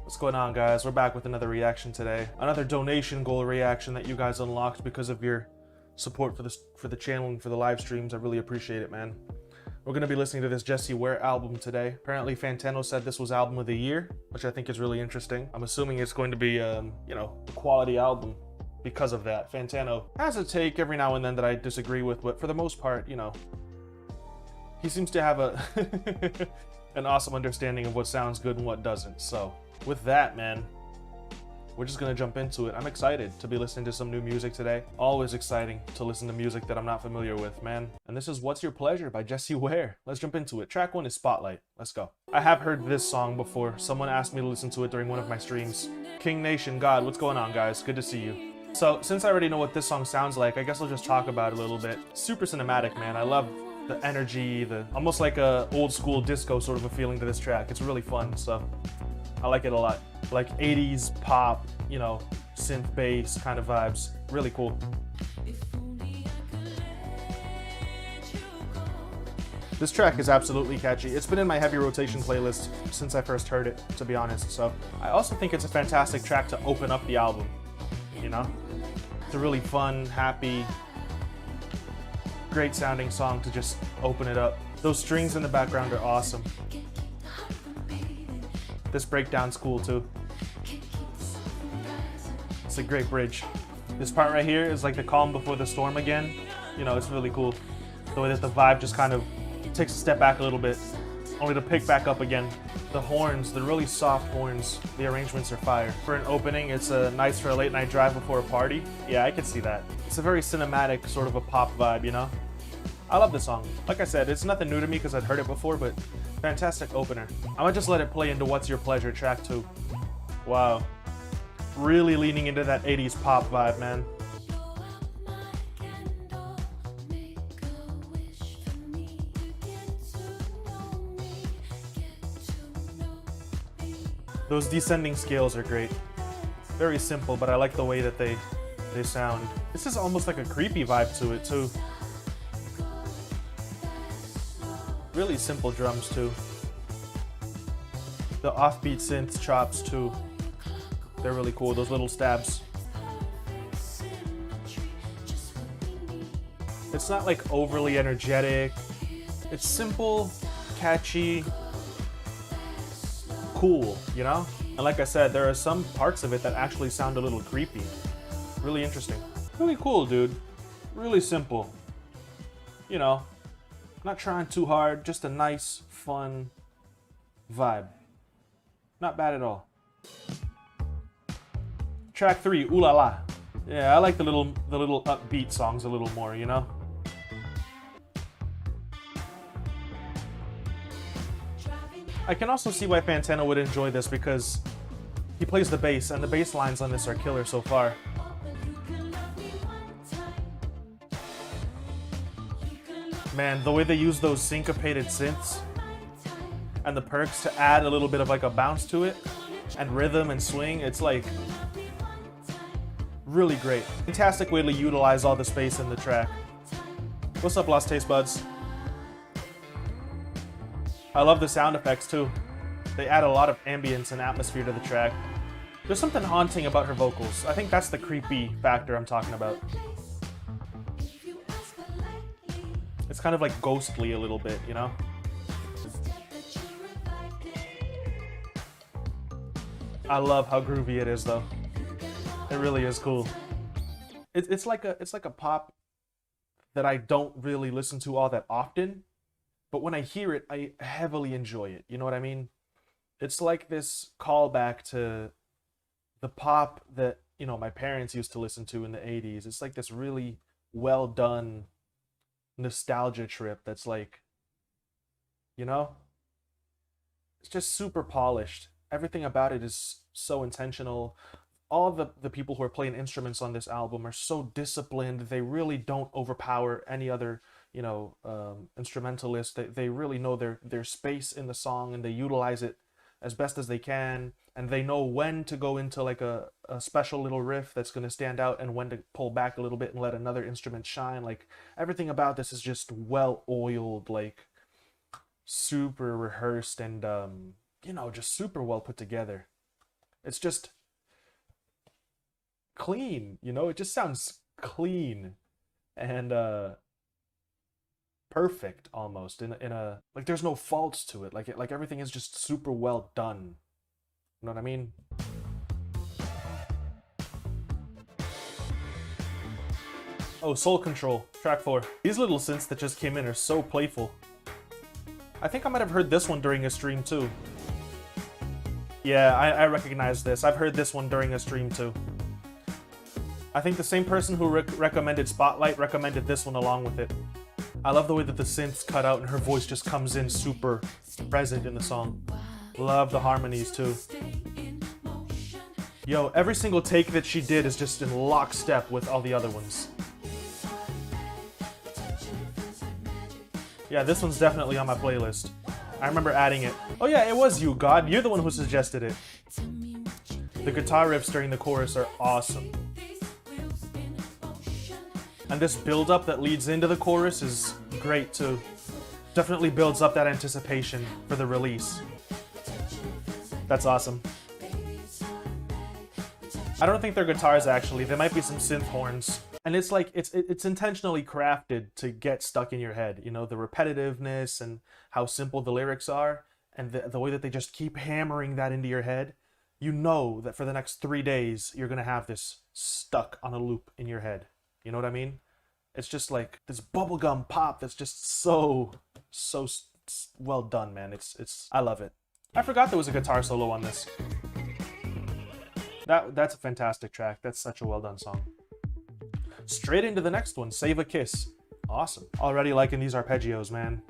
What's going on, guys? We're back with another reaction today. Another donation goal reaction that you guys unlocked because of your support for the channel and for the live streams. I really appreciate it, man. We're going to be listening to this Jessie Ware album today. Apparently, Fantano said this was album of the year, which I think is really interesting. I'm assuming it's going to be, you know, a quality album because of that. Fantano has a take every now and then that I disagree with, but for the most part, you know, he seems to have a an awesome understanding of what sounds good and what doesn't. So with that, man, we're just gonna jump into it. I'm excited to be listening to some new music today. Always exciting to listen to music that I'm not familiar with, man. And this is What's Your Pleasure by Jessie Ware. Let's jump into it. Track 1 is Spotlight. Let's go. I have heard this song before. Someone asked me to listen to it during one of my streams. King Nation God, what's going on, guys? Good to see you. So since I already know what this song sounds like, I guess I'll just talk about it a little bit. Super cinematic, man. I love the energy, the almost like a old school disco sort of a feeling to this track. It's really fun, so I like it a lot. Like 80s pop, you know, synth bass kind of vibes. Really cool. This track is absolutely catchy. It's been in my heavy rotation playlist since I first heard it, to be honest. So I also think it's a fantastic track to open up the album, you know? It's a really fun, happy, great sounding song to just open it up. Those strings in the background are awesome. This breakdown's cool too. It's a great bridge. This part right here is like the calm before the storm again. You know, it's really cool. The way that the vibe just kind of takes a step back a little bit, only to pick back up again. The horns, the really soft horns, the arrangements are fire. For an opening, it's nice for a late night drive before a party. Yeah, I can see that. It's a very cinematic sort of a pop vibe, you know? I love this song. Like I said, it's nothing new to me because I'd heard it before, but fantastic opener. I'm gonna just let it play into What's Your Pleasure, track 2. Wow. Really leaning into that 80s pop vibe, man. Those descending scales are great. Very simple, but I like the way that they sound. This is almost like a creepy vibe to it too. Really simple drums too. The offbeat synth chops too. They're really cool, those little stabs. It's not like overly energetic. It's simple, catchy, cool, you know? And like I said, there are some parts of it that actually sound a little creepy. Really interesting. Really cool, dude. Really simple. You know, not trying too hard, just a nice, fun vibe. Not bad at all. Track 3, Ooh La La. Yeah, I like the little upbeat songs a little more, you know? I can also see why Fantano would enjoy this because he plays the bass, and the bass lines on this are killer so far. Man, the way they use those syncopated synths and the perks to add a little bit of like a bounce to it and rhythm and swing, it's like really great. Fantastic way to utilize all the space in the track. What's up, Lost Taste Buds? I love the sound effects too. They add a lot of ambience and atmosphere to the track. There's something haunting about her vocals. I think that's the creepy factor I'm talking about. It's kind of like ghostly a little bit, you know? I love how groovy it is though. It really is cool. It's like a pop that I don't really listen to all that often, but when I hear it, I heavily enjoy it. You know what I mean? It's like this callback to the pop that, you know, my parents used to listen to in the 80s. It's like this really well done nostalgia trip that's like, you know, it's just super polished. Everything about it is so intentional. All the people who are playing instruments on this album are so disciplined. They really don't overpower any other, you know, instrumentalist. They really know their space in the song, and they utilize it as best as they can, and they know when to go into like a special little riff that's going to stand out and when to pull back a little bit and let another instrument shine. Like, everything about this is just well oiled, like super rehearsed, and you know, just super well put together. It's just clean, you know? It just sounds clean and perfect almost in a like there's no faults to it. Like everything is just super well done. You know what I mean? Oh, Soul Control, track 4. These little synths that just came in are so playful. I think I might have heard this one during a stream too. Yeah, I recognize this. I've heard this one during a stream too. I think the same person who recommended Spotlight recommended this one along with it. I love the way that the synths cut out and her voice just comes in super present in the song. Love the harmonies too. Yo, every single take that she did is just in lockstep with all the other ones. Yeah, this one's definitely on my playlist. I remember adding it. Oh yeah, it was you, God. You're the one who suggested it. The guitar riffs during the chorus are awesome. And this build-up that leads into the chorus is great too. Definitely builds up that anticipation for the release. That's awesome. I don't think they're guitars actually. There might be some synth horns. And it's like, it's intentionally crafted to get stuck in your head. You know, the repetitiveness and how simple the lyrics are and the way that they just keep hammering that into your head. You know that for the next 3 days, you're going to have this stuck on a loop in your head. You know what I mean? It's just like this bubblegum pop that's just so well done, man. I love it. I forgot there was a guitar solo on this. That's a fantastic track. That's such a well done song. Straight into the next one, Save a Kiss. Awesome. Already liking these arpeggios, man.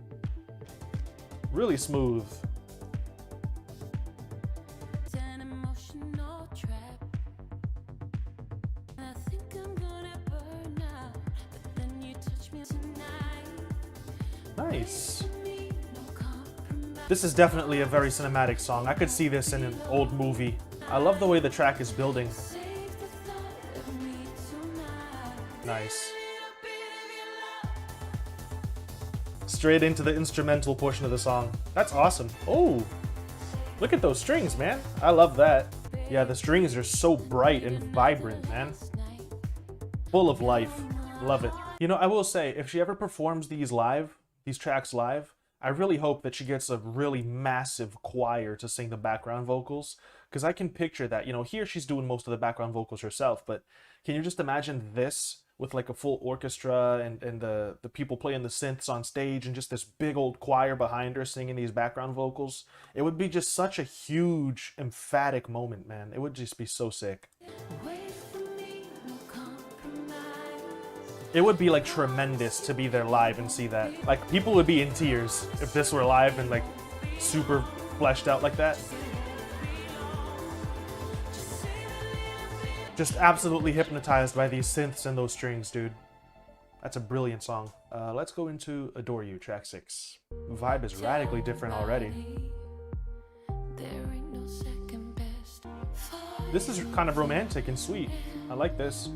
Really smooth. Nice. This is definitely a very cinematic song. I could see this in an old movie. I love the way the track is building. Nice. Straight into the instrumental portion of the song. That's awesome. Oh, look at those strings, man. I love that. Yeah, the strings are so bright and vibrant, man. Full of life. Love it. You know, I will say, if she ever performs these tracks live, I really hope that she gets a really massive choir to sing the background vocals, because I can picture that. You know, here she's doing most of the background vocals herself, but can you just imagine this with like a full orchestra and the people playing the synths on stage and just this big old choir behind her singing these background vocals? It would be just such a huge, emphatic moment, man. It would just be so sick. It would be like tremendous to be there live and see that. Like, people would be in tears if this were live and like super fleshed out like that. Just absolutely hypnotized by these synths and those strings, dude. That's a brilliant song. Let's go into Adore You, track 6. The vibe is radically different already. This is kind of romantic and sweet. I like this.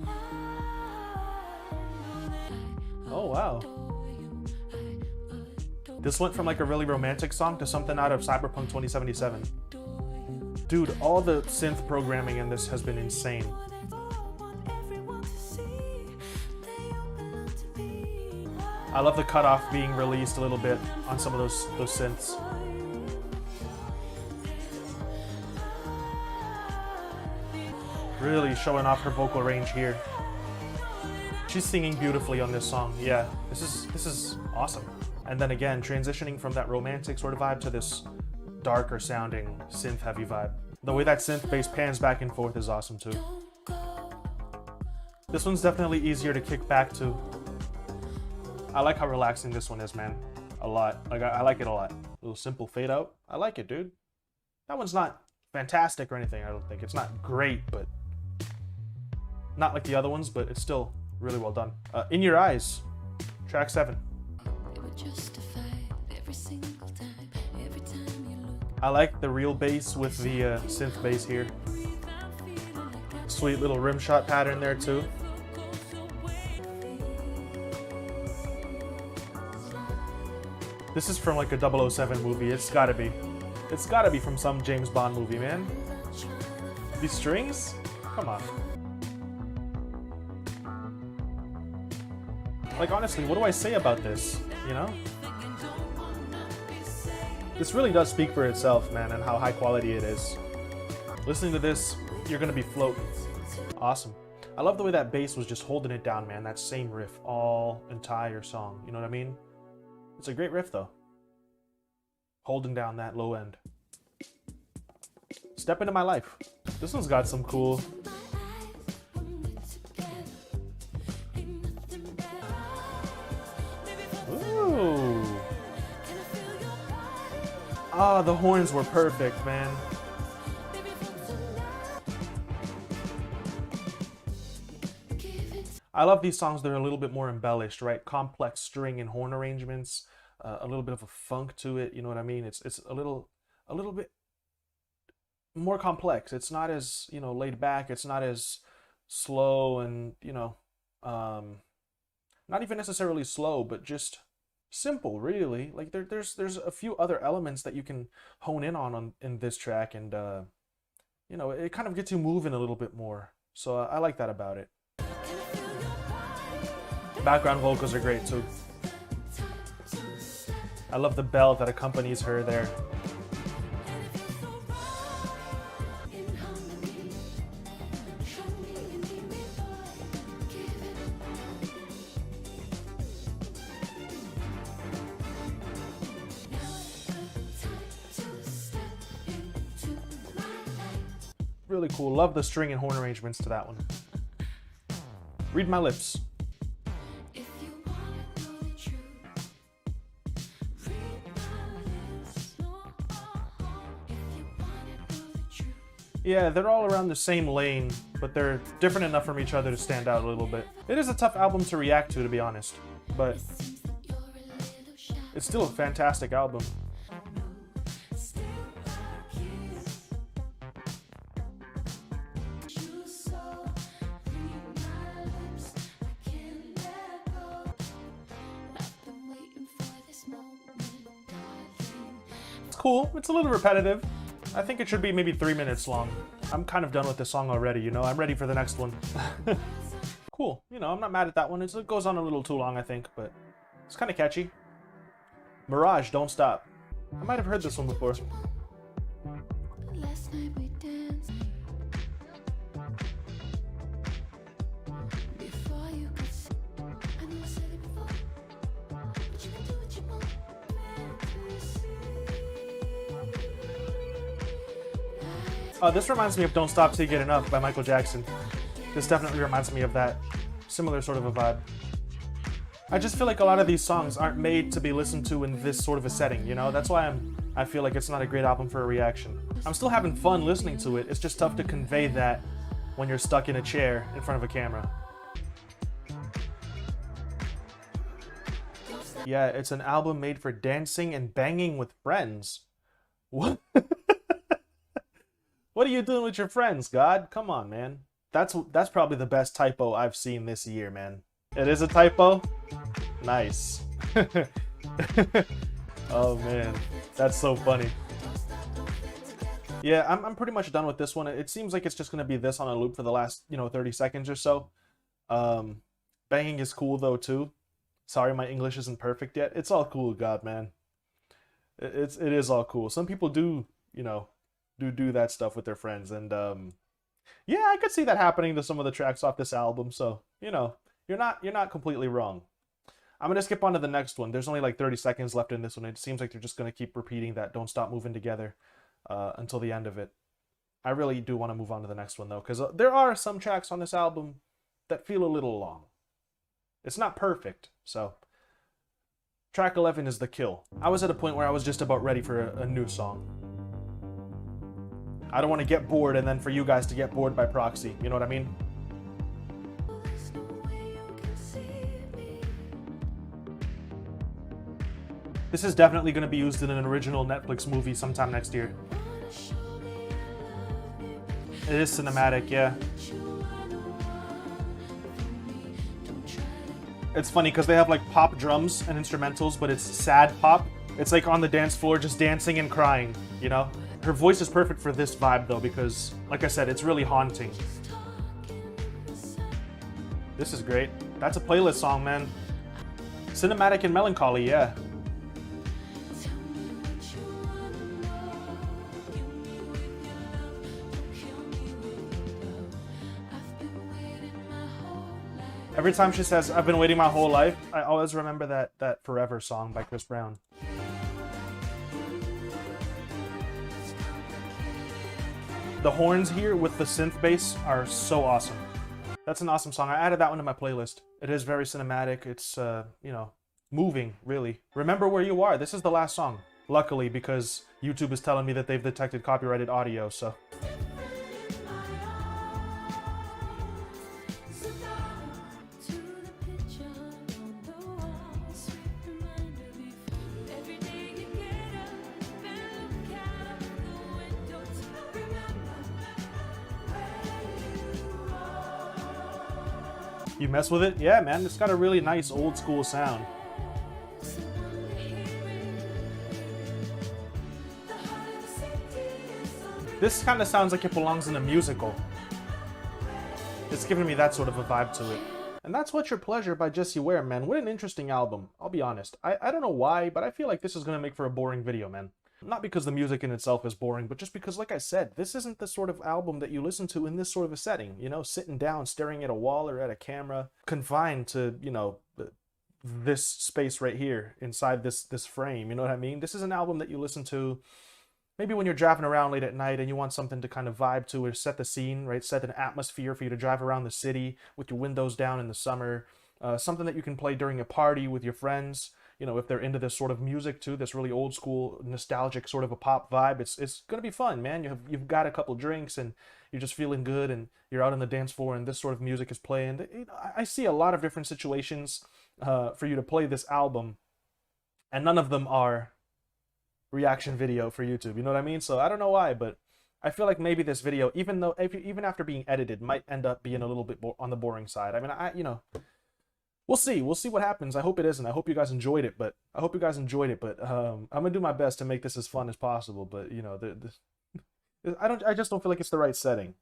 Oh, wow. This went from like a really romantic song to something out of Cyberpunk 2077. Dude, all the synth programming in this has been insane. I love the cutoff being released a little bit on some of those synths. Really showing off her vocal range here. She's singing beautifully on this song. Yeah, this is awesome. And then again, transitioning from that romantic sort of vibe to this darker sounding synth heavy vibe. The way that synth bass pans back and forth is awesome too. This one's definitely easier to kick back to. I like how relaxing this one is, man. A lot. Like, I like it a lot. A little simple fade out. I like it, dude. That one's not fantastic or anything, I don't think. It's not great, but not like the other ones, but it's still really well done. In Your Eyes, track 7. I like the real bass with the synth bass here. Sweet little rim shot pattern there too. This is from like a 007 movie. It's gotta be. It's gotta be from some James Bond movie, man. These strings? Come on. Like, honestly, what do I say about this, you know? This really does speak for itself, man, and how high quality it is. Listening to this, you're gonna be floating. Awesome. I love the way that bass was just holding it down, man. That same riff all entire song. You know what I mean? It's a great riff, though. Holding down that low end. Step into my life. This one's got some cool... Ooh. Ah, the horns were perfect, man. I love these songs that are a little bit more embellished, right? Complex string and horn arrangements, a little bit of a funk to it. You know what I mean? It's a little bit more complex. It's not as, you know, laid back. It's not as slow and, you know, not even necessarily slow, but just simple, really. Like there's a few other elements that you can hone in on in this track, and you know, it kind of gets you moving a little bit more. So I like that about it. Background vocals are great too. I love the bell that accompanies her there. Really cool. Love the string and horn arrangements to that one. Read my lips. Yeah, they're all around the same lane, but they're different enough from each other to stand out a little bit. It is a tough album to react to be honest, but it's still a fantastic album. It's cool. It's a little repetitive. I think it should be maybe 3 minutes long. I'm kind of done with this song already, you know? I'm ready for the next one. Cool. You know, I'm not mad at that one. It goes on a little too long, I think, but it's kind of catchy. Mirage, Don't Stop. I might have heard this one before. This reminds me of Don't Stop Till You Get Enough by Michael Jackson. This definitely reminds me of that similar sort of a vibe. I just feel like a lot of these songs aren't made to be listened to in this sort of a setting, you know? That's why I feel like it's not a great album for a reaction. I'm still having fun listening to it. It's just tough to convey that when you're stuck in a chair in front of a camera. Yeah, it's an album made for dancing and banging with friends. What? What are you doing with your friends, God? Come on, man. That's probably the best typo I've seen this year, man. It is a typo? Nice. Oh, man. That's so funny. Yeah, I'm pretty much done with this one. It seems like it's just going to be this on a loop for the last, 30 seconds or so. Banging is cool, though, too. Sorry, my English isn't perfect yet. It's all cool, God, man. It is all cool. Some people do, do that stuff with their friends, and yeah, I could see that happening to some of the tracks off this album, so you're not completely wrong. I'm gonna skip on to the next one. There's only like 30 seconds left in this one. It seems like they're just gonna keep repeating that Don't Stop Moving Together until the end of it. I really do want to move on to the next one though, because there are some tracks on this album that feel a little long. It's not perfect, so track 11 is The Kill. I was at a point where I was just about ready for a new song. I don't want to get bored and then for you guys to get bored by proxy. You know what I mean? This is definitely going to be used in an original Netflix movie sometime next year. It is cinematic, yeah. It's funny because they have like pop drums and instrumentals, but it's sad pop. It's like on the dance floor just dancing and crying, you know? Her voice is perfect for this vibe though, because like I said, it's really haunting. This is great. That's a playlist song, man. Cinematic and melancholy, yeah. Every time she says, I've been waiting my whole life, I always remember that Forever song by Chris Brown. The horns here with the synth bass are so awesome. That's an awesome song. I added that one to my playlist. It is very cinematic. It's, you know, moving, really. Remember Where You Are. This is the last song. Luckily, because YouTube is telling me that they've detected copyrighted audio, so... You mess with it? Yeah, man, it's got a really nice old school sound. This kind of sounds like it belongs in a musical. It's giving me that sort of a vibe to it. And that's What's Your Pleasure by Jessie Ware, man. What an interesting album, I'll be honest. I don't know why, but I feel like this is going to make for a boring video, man. Not because the music in itself is boring, but just because, like I said, this isn't the sort of album that you listen to in this sort of a setting, you know, sitting down, staring at a wall or at a camera, confined to, you know, this space right here inside this frame, you know what I mean? This is an album that you listen to maybe when you're driving around late at night and you want something to kind of vibe to or set the scene, right? Set an atmosphere for you to drive around the city with your windows down in the summer. Something that you can play during a party with your friends. You know, if they're into this sort of music too, this really old school, nostalgic sort of a pop vibe, it's gonna be fun, man. You've got a couple drinks and you're just feeling good, and you're out on the dance floor, and this sort of music is playing. I see a lot of different situations for you to play this album, and none of them are reaction video for YouTube. You know what I mean? So I don't know why, but I feel like maybe this video, even after being edited, might end up being a little bit on the boring side. I mean, you know. We'll see what happens. I hope it isn't. I hope you guys enjoyed it, but I'm gonna do my best to make this as fun as possible. But you know, I just don't feel like it's the right setting.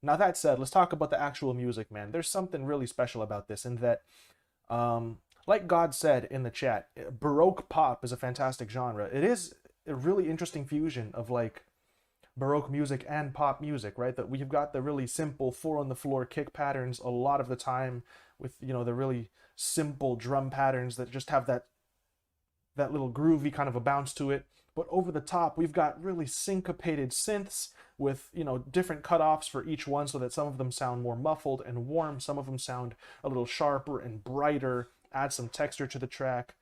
Now that said, let's talk about the actual music, man. There's something really special about this, in that, like God said in the chat, Baroque pop is a fantastic genre. It is a really interesting fusion of like Baroque music and pop music, right? That we've got the really simple 4-on-the-floor kick patterns a lot of the time, with, you know, the really simple drum patterns that just have that little groovy kind of a bounce to it. But over the top, we've got really syncopated synths with, you know, different cutoffs for each one, so that some of them sound more muffled and warm, some of them sound a little sharper and brighter, add some texture to the track.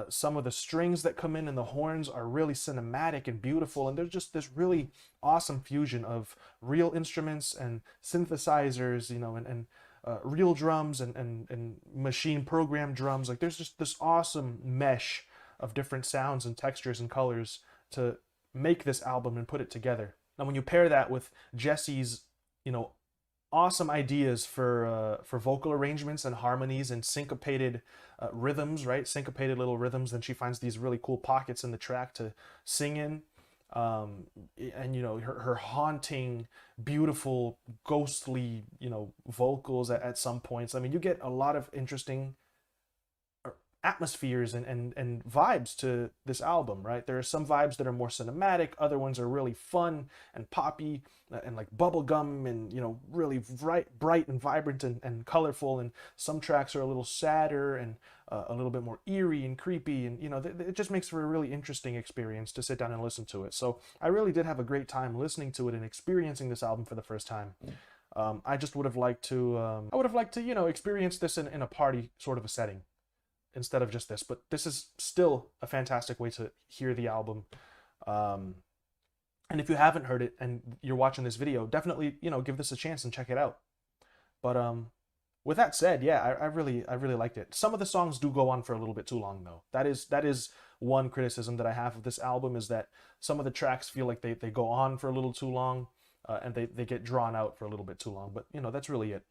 Some of the strings that come in and the horns are really cinematic and beautiful, and there's just this really awesome fusion of real instruments and synthesizers, you know, and real drums and machine programmed drums. Like, there's just this awesome mesh of different sounds and textures and colors to make this album and put it together. Now, when you pair that with Jessie's, you know, awesome ideas for vocal arrangements and harmonies and syncopated rhythms, right? Syncopated little rhythms. Then she finds these really cool pockets in the track to sing in. And, you know, her haunting, beautiful, ghostly, you know, vocals at some points. I mean, you get a lot of interesting atmospheres and vibes to this album, right? There are some vibes that are more cinematic, other ones are really fun and poppy and like bubblegum and, you know, really bright and vibrant and colorful, and some tracks are a little sadder and a little bit more eerie and creepy, and, you know, it just makes for a really interesting experience to sit down and listen to it. So I really did have a great time listening to it and experiencing this album for the first time. I just would have liked to, you know, experience this in a party sort of a setting instead of just this, but this is still a fantastic way to hear the album. And if you haven't heard it and you're watching this video, definitely, you know, give this a chance and check it out. But with that said, yeah, I really liked it. Some of the songs do go on for a little bit too long, though. That is one criticism that I have of this album, is that some of the tracks feel like they go on for a little too long, and they get drawn out for a little bit too long. But, you know, that's really it.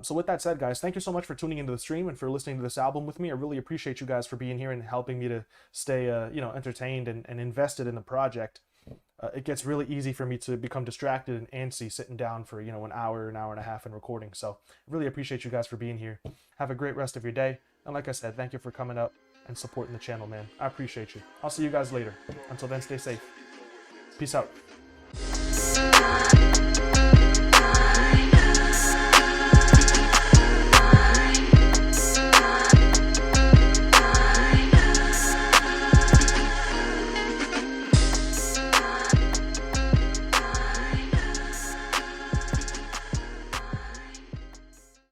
So with that said, guys, thank you so much for tuning into the stream and for listening to this album with me. I really appreciate you guys for being here and helping me to stay, you know, entertained and invested in the project. it gets really easy for me to become distracted and antsy sitting down for, an hour and a half and recording. So I really appreciate you guys for being here. Have a great rest of your day. And like I said, thank you for coming up and supporting the channel, man. I appreciate you. I'll see you guys later. Until then, stay safe. Peace out.